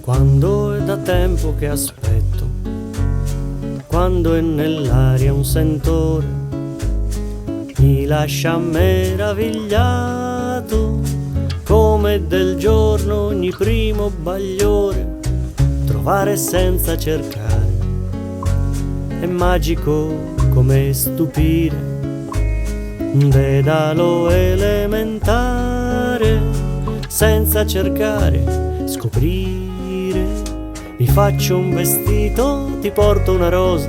Quando è da tempo che aspetto, quando è nell'aria un sentore, mi lascia meravigliato, come del giorno ogni primo bagliore, trovare senza cercare, è magico come stupire, un dedalo elementare, senza cercare, scoprire. Mi faccio un vestito, ti porto una rosa,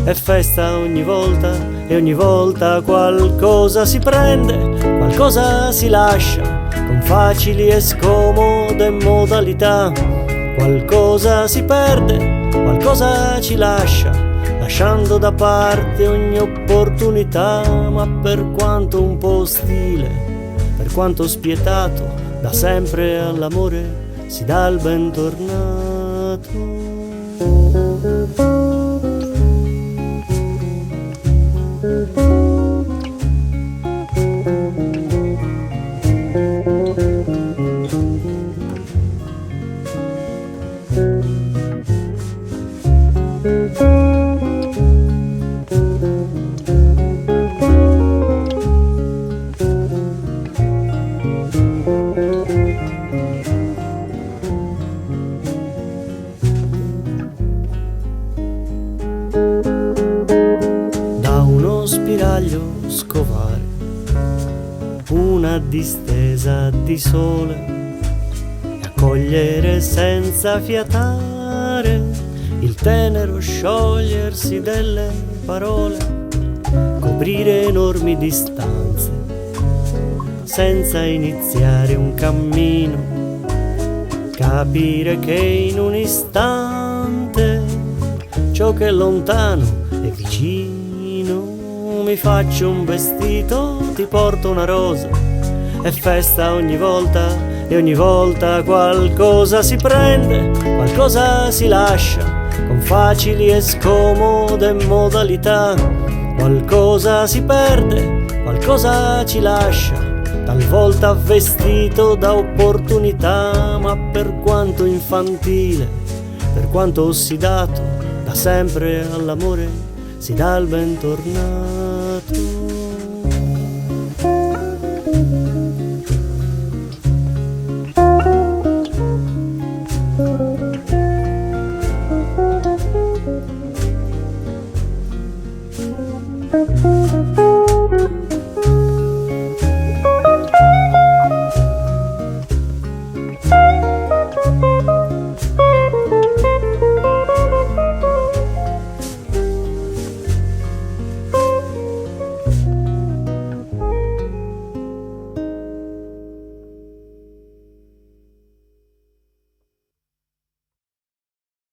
è festa ogni volta e ogni volta qualcosa si prende, qualcosa si lascia, con facili e scomode modalità, qualcosa si perde, qualcosa ci lascia, lasciando da parte ogni opportunità, ma per quanto un po' ostile, per quanto spietato, da sempre all'amore si dà il bentornato. Spiraglio scovare una distesa di sole e accogliere senza fiatare il tenero sciogliersi delle parole, coprire enormi distanze senza iniziare un cammino, capire che in un istante ciò che è lontano è vicino. Mi faccio un vestito, ti porto una rosa, è festa ogni volta e ogni volta qualcosa si prende, qualcosa si lascia, con facili e scomode modalità, qualcosa si perde, qualcosa ci lascia, talvolta vestito da opportunità, ma per quanto infantile, per quanto ossidato, da sempre all'amore si dà il bentornato.